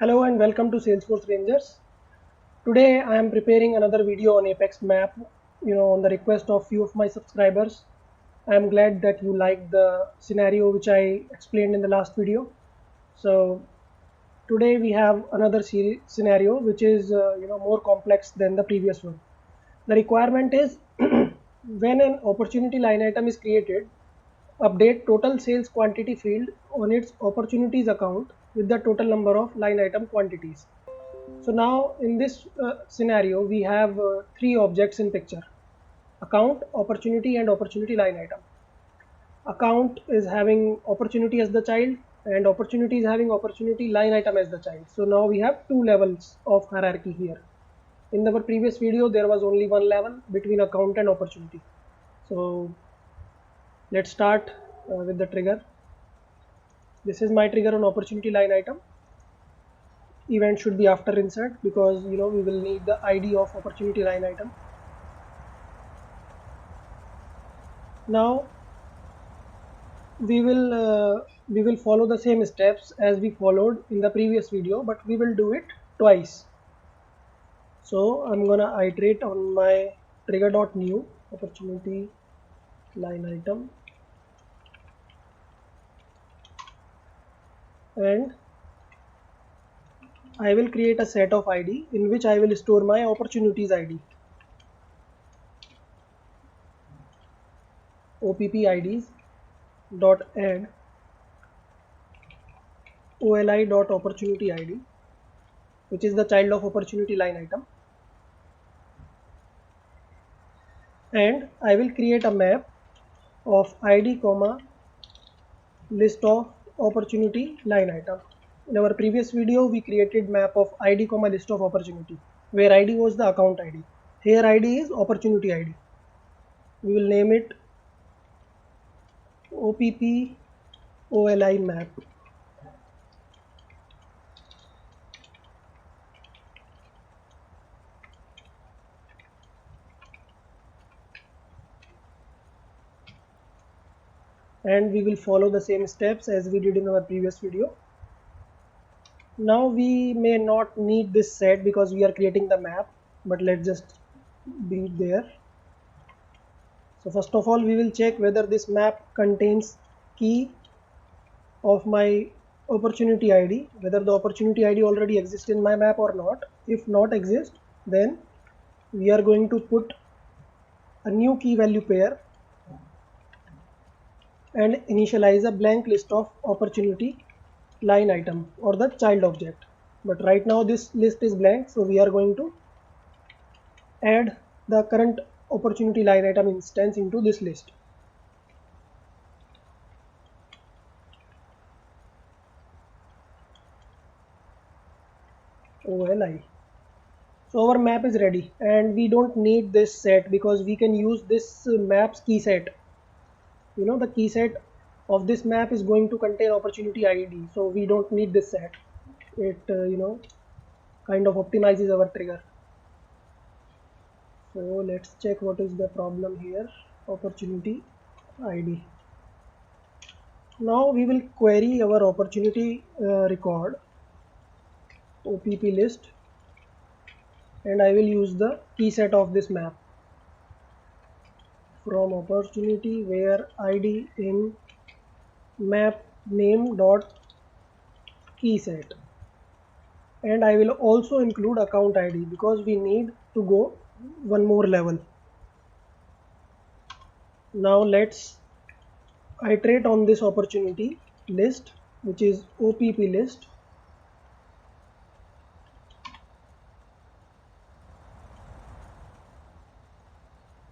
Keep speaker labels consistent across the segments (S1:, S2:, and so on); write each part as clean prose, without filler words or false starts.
S1: Hello and welcome to Salesforce Rangers. Today I am preparing another video on Apex map, on the request of few of my subscribers. I am glad that you liked the scenario which I explained in the last video. So today we have another scenario which is more complex than the previous one. The requirement is when an opportunity line item is created, update total sales quantity field on its opportunities account with the total number of line item quantities. So now in this scenario, we have three objects in picture: account, opportunity and opportunity line item. Account is having opportunity as the child and opportunity is having opportunity line item as the child. So now we have two levels of hierarchy here. In our previous video, there was only one level between account and opportunity. So let's start with the trigger. This is my trigger on opportunity line item. Event should be after insert because we will need the ID of opportunity line item. Now we will follow the same steps as we followed in the previous video, but we will do it twice. So I'm gonna iterate on my trigger.new opportunity line item, and I will create a set of ID in which I will store my opportunities ID. OPP dot add OLI dot opportunity ID, which is the child of opportunity line item, and I will create a map of ID comma list of opportunity line item. In our previous video, we created map of ID comma list of opportunity, where ID was the account ID. Here ID is opportunity ID. We will name it OPP OLI map. And we will follow the same steps as we did in our previous video. Now we may not need this set because we are creating the map, but let's just be there. So first of all, we will check whether this map contains key of my opportunity ID, whether the opportunity ID already exists in my map or not. If not exist, then we are going to put a new key value pair and initialize a blank list of opportunity line item or the child object. But right now this list is blank, so we are going to add the current opportunity line item instance into this list. OLI. So our map is ready and we don't need this set because we can use this maps key set. The key set of this map is going to contain opportunity ID, so we don't need this set. It kind of optimizes our trigger. So let's check what is the problem here. Opportunity ID. Now we will query our opportunity record OPP list, and I will use the key set of this map from opportunity where ID in map name dot key set, and I will also include account ID because we need to go one more level. Now let's iterate on this opportunity list, which is OPP list,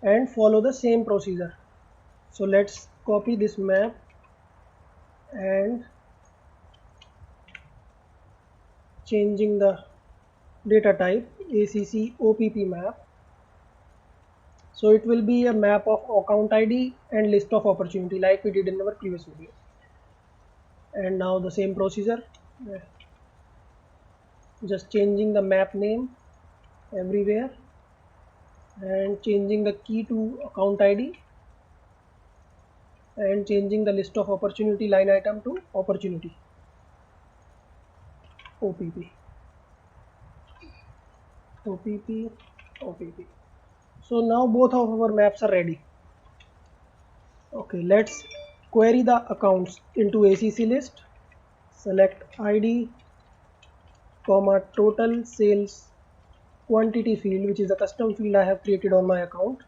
S1: and follow the same procedure. So let's copy this map and changing the data type ACC OPP map. So it will be a map of account ID and list of opportunity like we did in our previous video. And now the same procedure, just changing the map name everywhere and changing the key to account ID and changing the list of opportunity line item to opportunity OPP. OPP, OPP. So now both of our maps are ready. Okay, let's query the accounts into ACC list. Select ID, comma total sales quantity field, which is a custom field I have created on my account,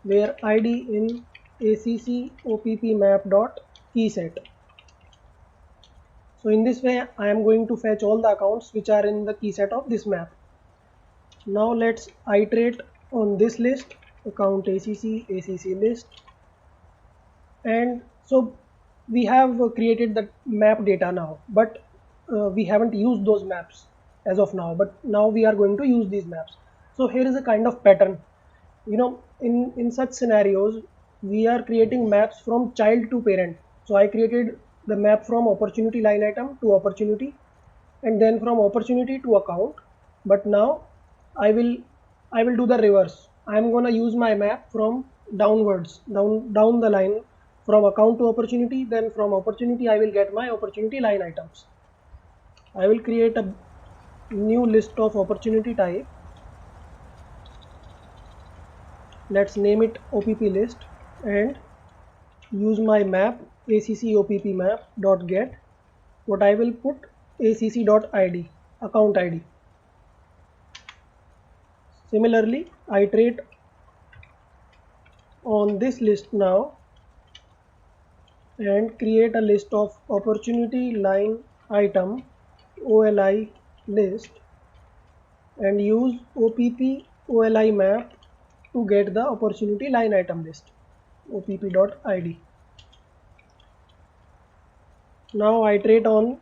S1: where ID in ACC OPP map dot keyset. So in this way, I am going to fetch all the accounts which are in the keyset of this map. Now let's iterate on this list, account ACC list, and so we have created the map data now, but we haven't used those maps as of now, but now we are going to use these maps. So here is a kind of pattern. In such scenarios, we are creating maps from child to parent. So I created the map from opportunity line item to opportunity, and then from opportunity to account. But now I will I will do the reverse. I'm gonna use my map from downwards, down the line, from account to opportunity. Then from opportunity I will get my opportunity line items. I will create a new list of opportunity type. Let's name it OPP list and use my map ACC OPP map dot get. What I will put ACC dot ID, account ID. Similarly, iterate on this list now and create a list of opportunity line item OLI list and use OPP OLI map to get the opportunity line item list OPP.id. Now iterate on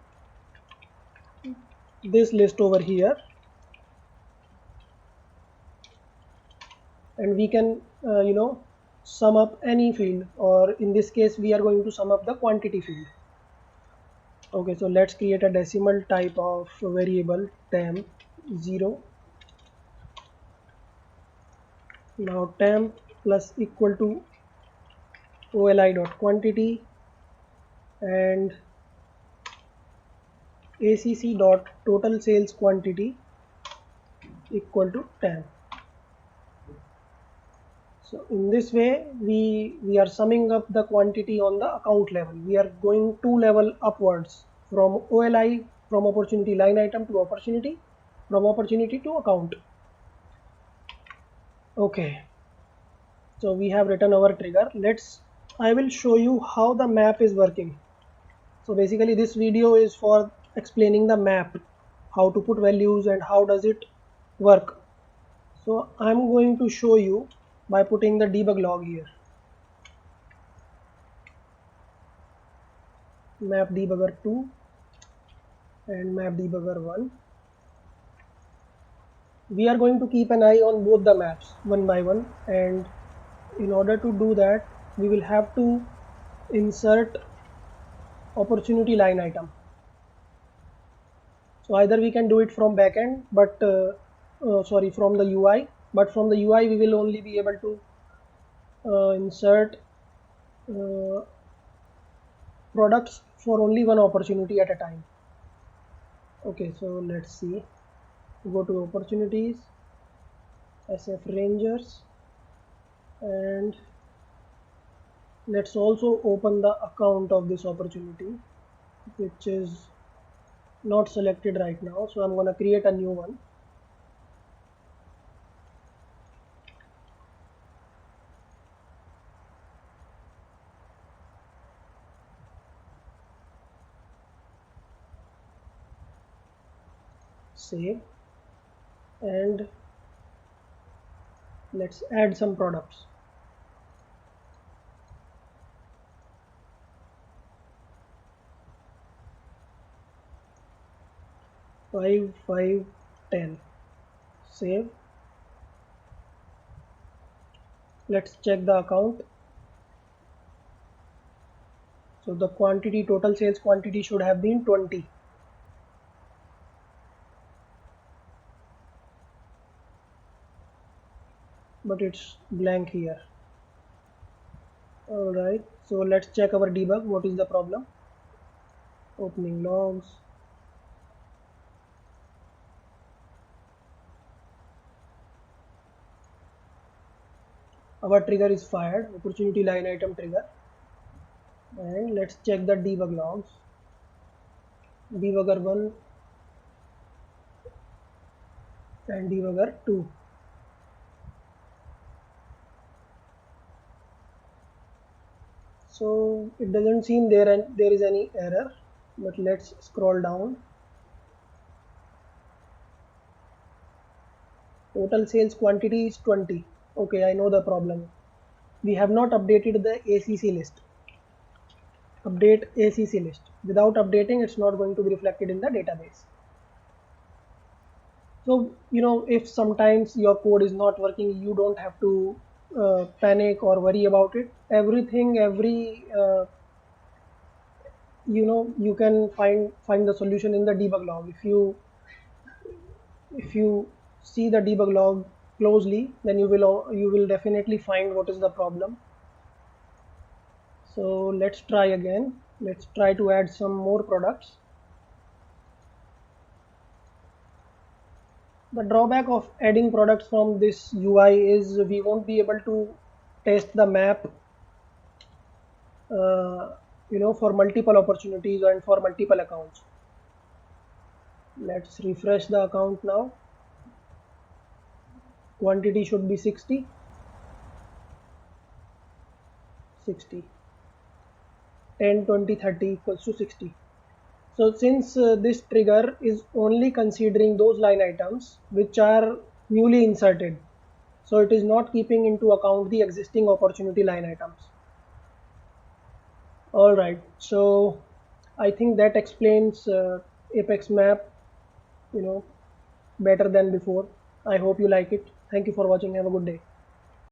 S1: this list over here and we can sum up any field, or in this case we are going to sum up the quantity field. Okay, so let's create a decimal type of variable temp 0. Now temp plus equal to oli dot quantity and acc dot total sales quantity equal to temp. So in this way we are summing up the quantity on the account level. We are going 2 level upwards from OLI, from opportunity line item to opportunity, from opportunity to account. Okay, so we have written our trigger. I will show you how the map is working. So basically this video is for explaining the map, how to put values and how does it work. So I'm going to show you by putting the debug log here. Map debugger 2 and map debugger 1. We are going to keep an eye on both the maps one by one, and in order to do that we will have to insert opportunity line item. So either we can do it from backend, but from the UI, but from the UI we will only be able to insert products for only one opportunity at a time. Okay, so let's see. Go to opportunities, SF Rangers, and let's also open the account of this opportunity, which is not selected right now. So I'm going to create a new one. Save, and let's add some products. 5, 5, 10. Save. Let's check the account. So the quantity, total sales quantity should have been 20. But it's blank here. Alright, so let's check our debug. What is the problem? Opening logs. our trigger is fired, opportunity line item trigger. And let's check the debug logs. Debugger 1 and debugger 2. So it doesn't seem there is any error, but let's scroll down. Total sales quantity is 20. Okay, I know the problem. We have not updated the ACC list. Update ACC list. Without updating, it's not going to be reflected in the database. So, if sometimes your code is not working, you don't have to panic or worry about it. You can find the solution in the debug log. If you see the debug log closely, then you will definitely find what is the problem. So let's try again. Let's try to add some more products. The drawback of adding products from this UI is we won't be able to test the map for multiple opportunities and for multiple accounts. Let's refresh the account now. Quantity should be 60. 10, 20, 30 equals to 60. So since this trigger is only considering those line items which are newly inserted, so it is not keeping into account the existing opportunity line items. All right, so I think that explains Apex map, better than before. I hope you like it. Thank you for watching. Have a good day.